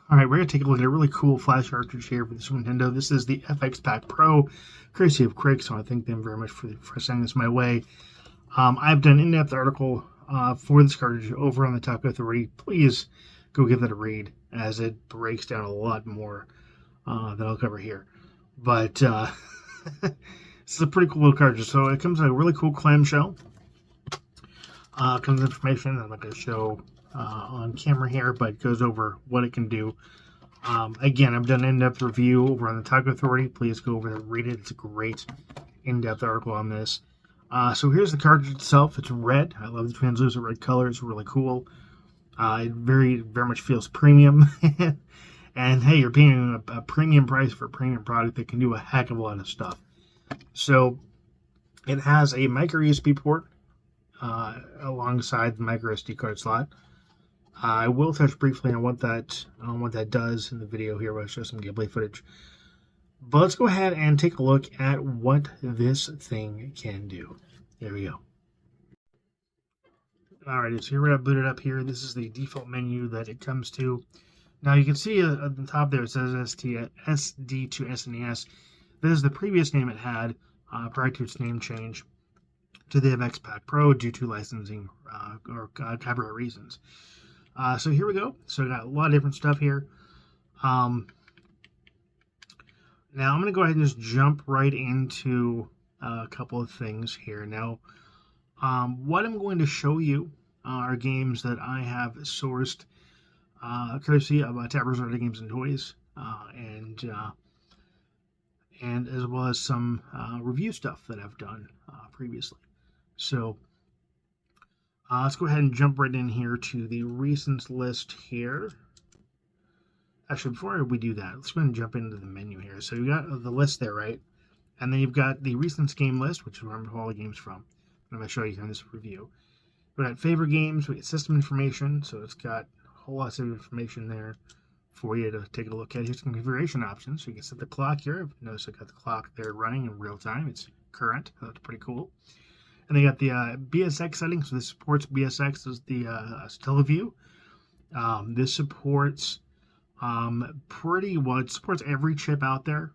Alright, we're going to take a look at a really cool flash cartridge here for the Super Nintendo. This is the FX-Pak Pro, courtesy of Craig, so I thank them very much for sending this my way. I've done an in-depth article for this cartridge over on the Otaku Authority. Please go give that a read, as it breaks down a lot more than I'll cover here. But this is a pretty cool little cartridge. So it comes in a really cool clamshell. Comes with information I'm not going to show on camera here, but it goes over what it can do. Again, I've done an in-depth review over on the Otaku Authority. Please go over there and read it. It's a great in-depth article on this. So here's the cartridge itself. It's red. I love the translucent red color. It's really cool. It very much feels premium. And hey, you're paying a premium price for a premium product that can do a heck of a lot of stuff. So it has a micro USB port alongside the micro SD card slot. I will touch briefly on what that does in the video here. I'll show some gameplay footage. But let's go ahead and take a look at what this thing can do. There we go. Alright, so here we have booted up here. This is the default menu that it comes to. Now you can see at the top there it says SD to SNES. This is the previous name it had prior to its name change to the FX-Pak Pro due to licensing or copyright reasons. So here we go. So I got a lot of different stuff here. Now I'm going to go ahead and just jump right into a couple of things here. Now, what I'm going to show you are games that I have sourced courtesy of Tappers Authority Games and Toys, and as well as some review stuff that I've done previously. So let's go ahead and jump right in here to the recent list here. Actually, before we do that, let's go ahead and jump into the menu here. So you got the list there, right? And then you've got the recent game list, which is where I'm all the games from. I'm going to show you here in this review. We got favorite games, we got system information, so it's got a whole lot of information there for you to take a look at. Here's some configuration options. So you can set the clock here. Notice I got the clock there running in real time. It's current. That's pretty cool. And they got the BSX settings. So this supports BSX as the Teleview. This supports it supports every chip out there.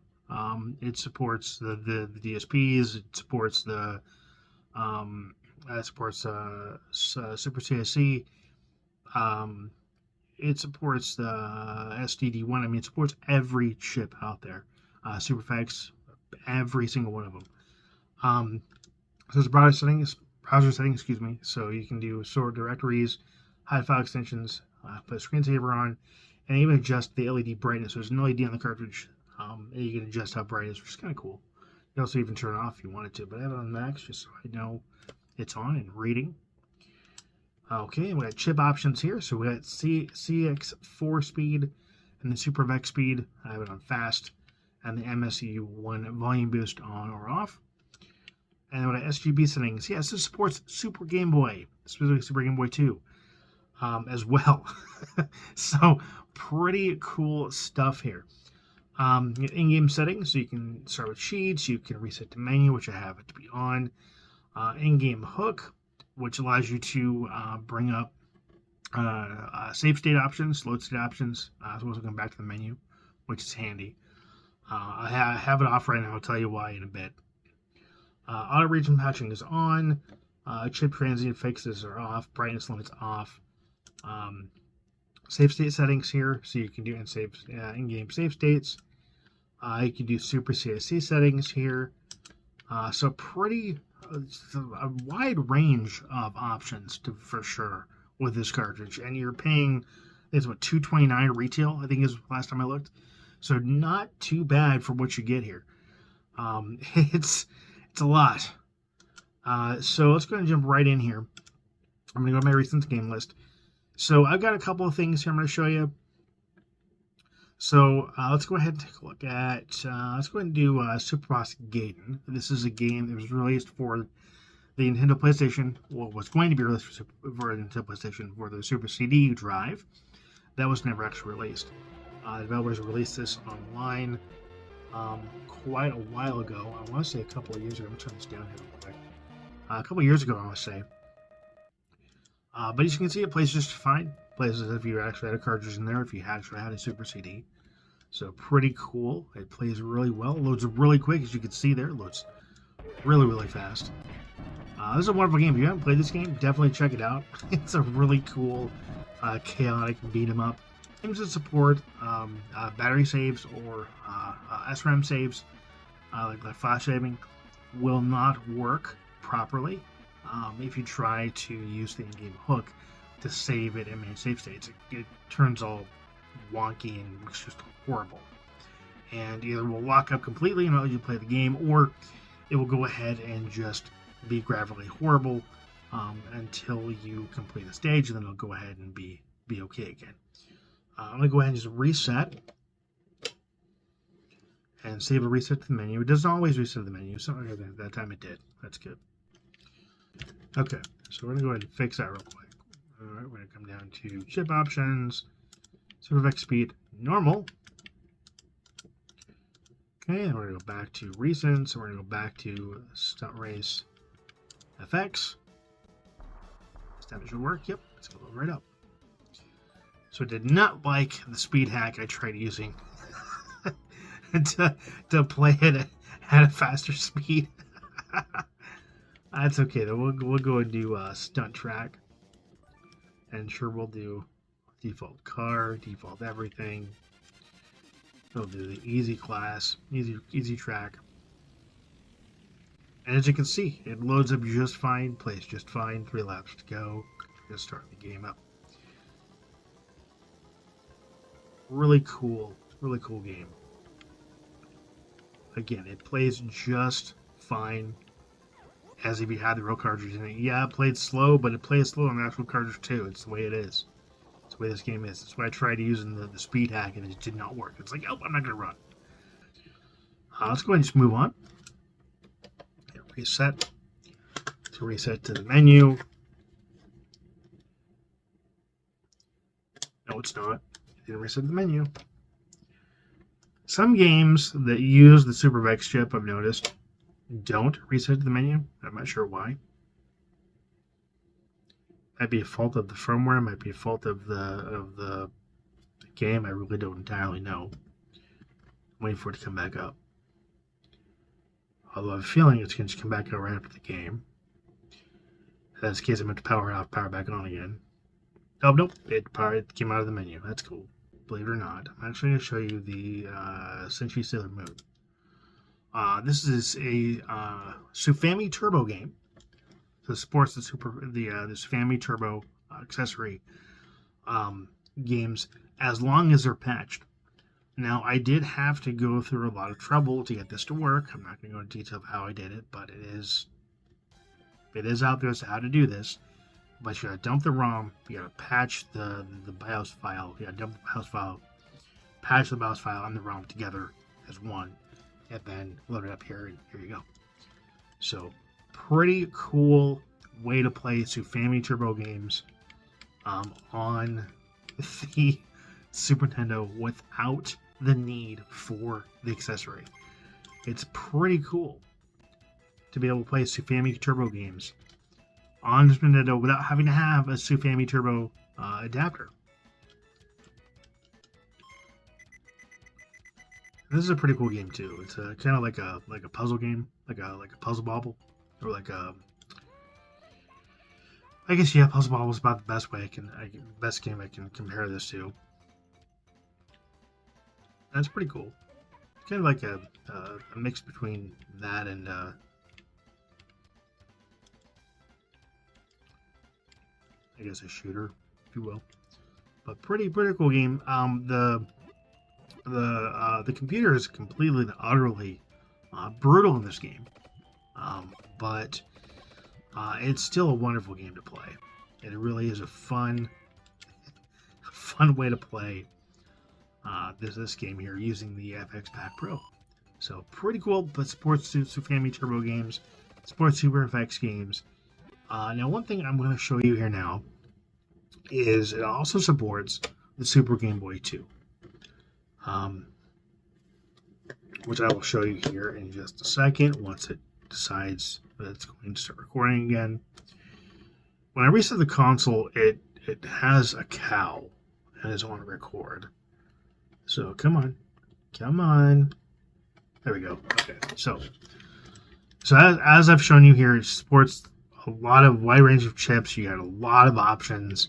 It supports the DSPs. It supports the Super CSC. It supports the STD1. I mean, it supports every chip out there. SuperFX, every single one of them. So it's browser settings, excuse me. So you can do sort directories, hide file extensions, put a screensaver on, and even adjust the LED brightness. There's an LED on the cartridge. And you can adjust how bright it is, which is kind of cool. You can also even turn it off if you wanted to, but I have it on max just so I know it's on and reading. Okay, we got chip options here. So we got CX4 speed and the SuperVX speed. I have it on fast, and the MSU1 volume boost on or off. And then we got SGB settings. Yes, this supports Super Game Boy, specifically Super Game Boy 2 as well. So pretty cool stuff here. In-game settings, so you can start with sheets, you can reset the menu, which I have it to be on. In-game hook, which allows you to bring up save state options, load state options, as well as going back to the menu, which is handy. I have it off right now. I'll tell you why in a bit. Auto region patching is on. Chip transient fixes are off. Brightness limits off. Save state settings here, so you can do in-game save states. You can do Super CSC settings here. So a wide range of options for sure with this cartridge. And you're paying, I think it's what, $229 retail, I think is last time I looked. So not too bad for what you get here. It's a lot. So let's go ahead and jump right in here. I'm going to go to my recent game list. So I've got a couple of things here I'm going to show you. So let's go ahead and take a look at, let's go ahead and do Super Boss Gaiden. This is a game that was released for the Nintendo PlayStation, well, was going to be released for the Nintendo PlayStation for the Super CD drive. That was never actually released. The developers released this online quite a while ago. I want to say a couple of years ago. I'm going to turn this down here real quick. A couple of years ago, I want to say. But as you can see, it plays just fine. plays as if you actually had a cartridge in there, if you actually had a Super CD. So pretty cool. It plays really well. It loads really quick, as you can see there. It loads really, really fast. This is a wonderful game. If you haven't played this game, definitely check it out. It's a really cool, chaotic beat 'em up. Games that support battery saves or SRAM saves, like flash saving, will not work properly if you try to use the in-game hook to save it in main save states. It turns all wonky and looks just horrible. And either will lock up completely and let you play the game, or it will go ahead and just be graphically horrible until you complete the stage, and then it'll go ahead and be okay again. I'm going to go ahead and just reset and save a reset to the menu. It doesn't always reset the menu. So that time it did. That's good. Okay, so we're going to go ahead and fix that real quick. All right, we're going to come down to chip options, SuperFX speed, normal. Okay, and we're going to go back to recent. So we're going to go back to stunt race FX. This time it should work. Yep, it's going to load right up. So I did not like the speed hack I tried using to play it at a faster speed. That's okay though. We'll go and do stunt track, and sure we'll do default car, default everything. We'll do the easy class, easy track, and as you can see, it loads up just fine, plays just fine. 3 laps to go. Just start the game up. Really cool game. Again, it plays just fine as if you had the real cartridge in it. Yeah, it played slow, but it plays slow on the actual cartridge too. It's the way it is. It's the way this game is. That's why I tried using the speed hack and it did not work. It's like, oh, I'm not going to run. Let's go ahead and just move on. Hit reset. To reset to the menu. No, it's not. Didn't reset the menu. Some games that use the SuperFX chip, I've noticed, don't reset the menu. I'm not sure why. Might be a fault of the firmware. Might be a fault of the game. I really don't entirely know. I'm waiting for it to come back up. Although I have a feeling it's going to come back up right after the game. If that's the case, I'm going to power off, power back on again. Oh, nope. It came out of the menu. That's cool. Believe it or not. I'm actually going to show you the Century Sailor Moon. This is a Sufami Turbo game. So it supports this Sufami Turbo accessory games as long as they're patched. Now, I did have to go through a lot of trouble to get this to work. I'm not going to go into detail of how I did it, but it is out there as to how to do this. But you gotta dump the ROM, you gotta patch the BIOS file, you gotta dump the BIOS file, patch the BIOS file and the ROM together as one, and then load it up here, and here you go. So, pretty cool way to play Sufami Turbo games on the Super Nintendo without the need for the accessory. It's pretty cool to be able to play Sufami Turbo games on Super Nintendo without having to have a Sufami Turbo adapter. This is a pretty cool game too. It's kind of like a puzzle game, like a puzzle bobble, or like a. I guess yeah, puzzle bobble is about the best way best game I can compare this to. That's pretty cool. It's kind of like a mix between that and. I guess a shooter, if you will, but pretty cool game. The computer is completely and utterly brutal in this game, but it's still a wonderful game to play. It really is a fun way to play this game here using the FX-Pak Pro. So pretty cool, but supports Sufami Turbo games, supports SuperFX games. Now, one thing I'm going to show you here now is it also supports the Super Game Boy 2, which I will show you here in just a second once it decides that it's going to start recording again. When I reset the console, it it has a cow and is on record. So come on. Come on. There we go. Okay. So as I've shown you here, it supports a lot of wide range of chips. You got a lot of options.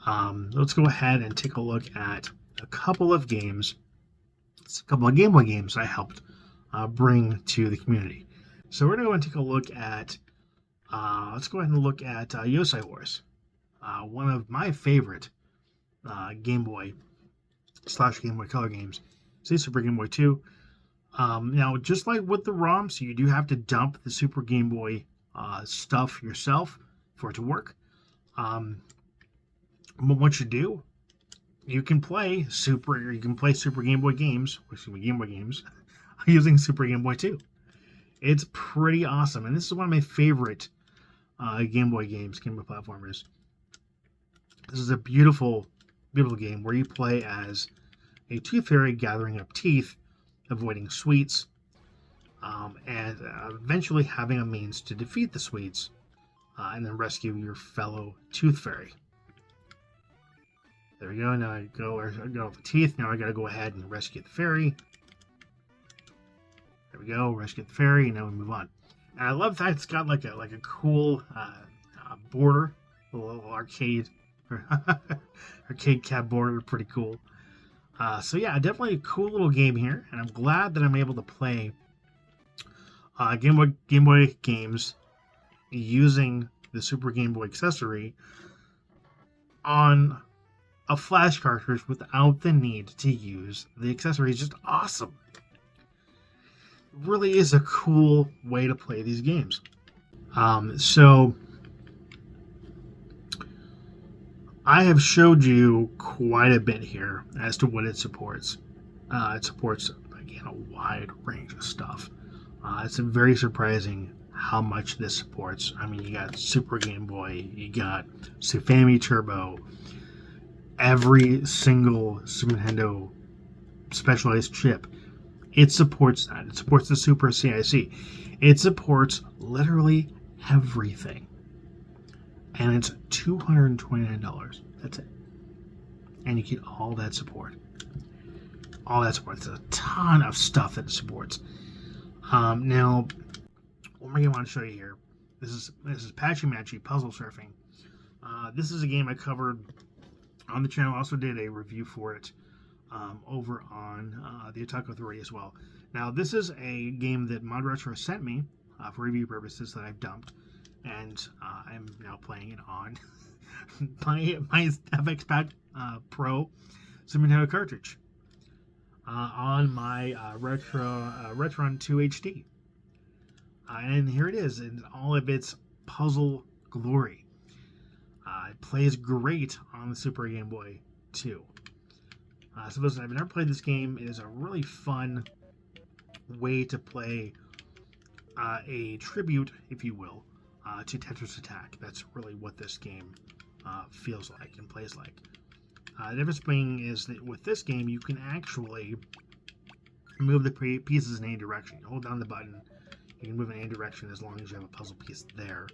Let's go ahead and take a look at a couple of games. It's a couple of Game Boy games I helped bring to the community. So we're going to go and take a look at, let's go ahead and look at Yosai Wars. One of my favorite Game Boy / Game Boy Color games. Say Super Game Boy 2. Now, just like with the ROMs, you do have to dump the Super Game Boy stuff yourself for it to work. But once you do, you can play Super Game Boy games, Game Boy games, using Super Game Boy 2. It's pretty awesome, and this is one of my favorite Game Boy games, Game Boy platformers. This is a beautiful, beautiful game where you play as a tooth fairy gathering up teeth, avoiding sweets, and eventually having a means to defeat the sweets and then rescue your fellow tooth fairy. There we go. Now I got all the teeth. Now I got to go ahead and rescue the fairy. There we go. Rescue the fairy. And now we move on. And I love that it's got like a cool border, a little arcade cab border. Pretty cool. So yeah, definitely a cool little game here, and I'm glad that I'm able to play Game Boy games using the Super Game Boy accessory on a flash cartridge without the need to use the accessory. It's just awesome. It really is a cool way to play these games. So I have showed you quite a bit here as to what it supports. It supports, again, a wide range of stuff. It's very surprising how much this supports. I mean, you got Super Game Boy, you got Famicom Turbo, every single Super Nintendo specialized chip. It supports that. It supports the Super CIC. It supports literally everything. And it's $229. That's it. And you get all that support. All that support. It's a ton of stuff that it supports. Now, what I want to show you here, this is Patchy Matchy Puzzle Surfing. This is a game I covered on the channel. I also did a review for it over on the Otaku Authority as well. Now, this is a game that Mod Retro sent me for review purposes that I've dumped. And I'm now playing it on my FX-Pak Pro Super Nintendo cartridge on my Retron 2 HD. And here it is in all of its puzzle glory. It plays great on the Super Game Boy 2. So listen, I've never played this game. It is a really fun way to play a tribute, if you will, to Tetris Attack. That's really what this game feels like and plays like. The difference being is that with this game, you can actually move the pieces in any direction. You hold down the button, you can move in any direction as long as you have a puzzle piece there.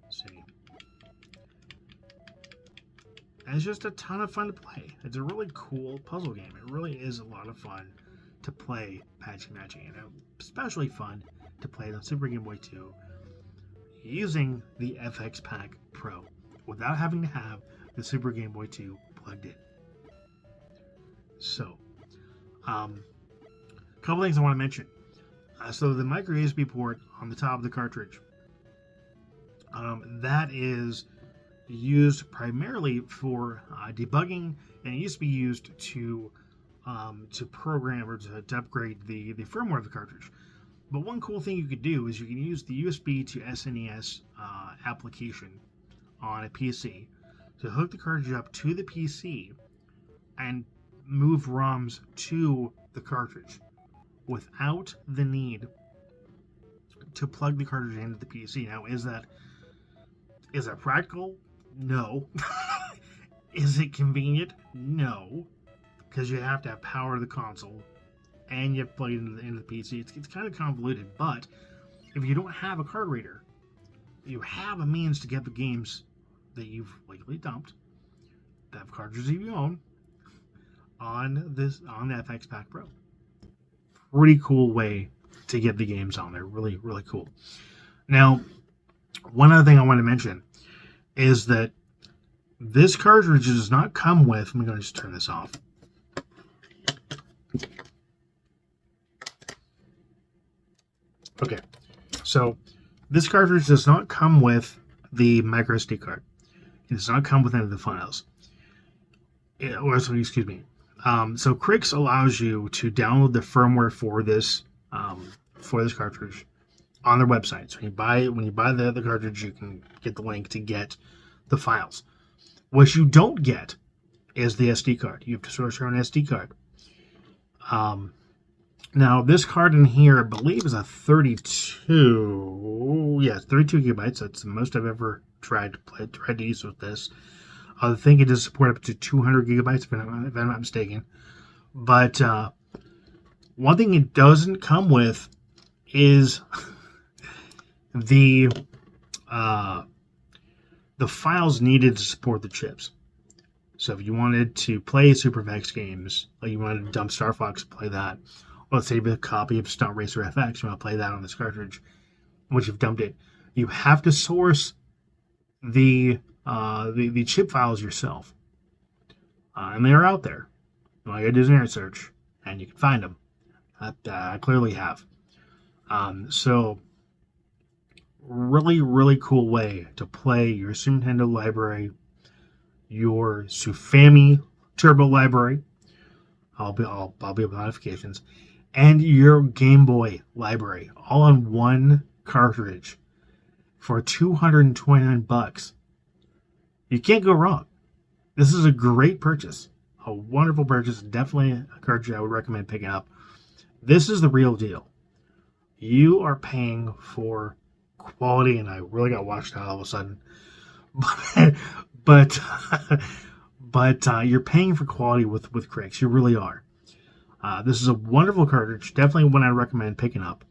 Let's see. And it's just a ton of fun to play. It's a really cool puzzle game. It really is a lot of fun to play Patchy Matchy, and especially fun to play it on Super Game Boy 2 using the FX-Pak Pro without having to have the Super Game Boy 2 plugged in. So, a couple things I want to mention. So the micro USB port on the top of the cartridge, that is used primarily for debugging, and it used to be used to program or to upgrade the firmware of the cartridge. But one cool thing you could do is you can use the USB to SNES application on a PC to hook the cartridge up to the PC and move ROMs to the cartridge without the need to plug the cartridge into the PC. Now, is that practical? No. Is it convenient? No. Because you have to have power to the console and you have to plug it into the PC. It's kind of convoluted, but if you don't have a card reader, you have a means to get the games that you've legally dumped, that have cartridges you own, on the FXPak Pro. Pretty cool way to get the games on there. Really, really cool. Now, one other thing I want to mention is that this cartridge does not come with, I'm going to just turn this off. Okay, so this cartridge does not come with the micro SD card. It does not come with any of the files. Excuse me. So Crix allows you to download the firmware for this cartridge on their website. So when you buy the cartridge, you can get the link to get the files. What you don't get is the SD card. You have to source your own SD card. Now this card in here, I believe, is a 32. Yeah, 32 gigabytes. That's the most I've ever tried to use with this. I think it does support up to 200 gigabytes, if I'm not mistaken. But one thing it doesn't come with is the files needed to support the chips. So if you wanted to play Super FX games, like you wanted to dump Star Fox and play that, or let's say you have a copy of Stunt Racer FX, you want to play that on this cartridge, once you've dumped it, you have to source the chip files yourself. And they're out there. All you gotta do is an internet search, and you can find them. I clearly have. So, really, really cool way to play your Super Nintendo library, your Sufami Turbo library, I'll be with modifications, and your Game Boy library, all on one cartridge for $229. You can't go wrong. This is a great purchase, a wonderful purchase. Definitely a cartridge I would recommend picking up. This is the real deal. You are paying for quality, and I really got watched out all of a sudden. But you're paying for quality with Crix. You really are. This is a wonderful cartridge. Definitely one I recommend picking up.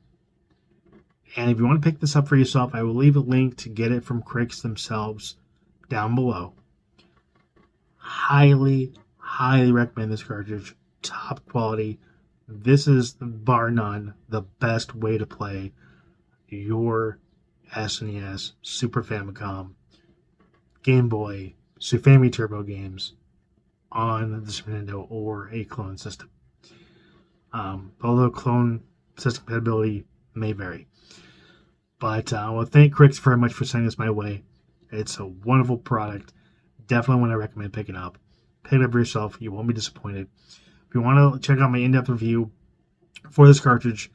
And if you want to pick this up for yourself, I will leave a link to get it from Crix themselves down below. Highly, highly recommend this cartridge. Top quality. This is, bar none, the best way to play your SNES, Super Famicom, Game Boy, Sufami Turbo games on the Super Nintendo or a clone system. Although clone system compatibility may vary. But I want to thank Crix very much for sending this my way. It's a wonderful product. Definitely one I recommend picking up. Pick it up for yourself. You won't be disappointed. If you want to check out my in-depth review for this cartridge,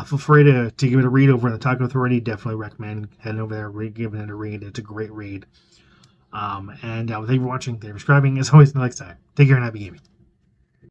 feel free to give it a read over on the Otaku Authority. Definitely recommend heading over there, giving it a read. It's a great read. And thank you for watching. Thank you for subscribing. As always, until next time, take care and happy gaming.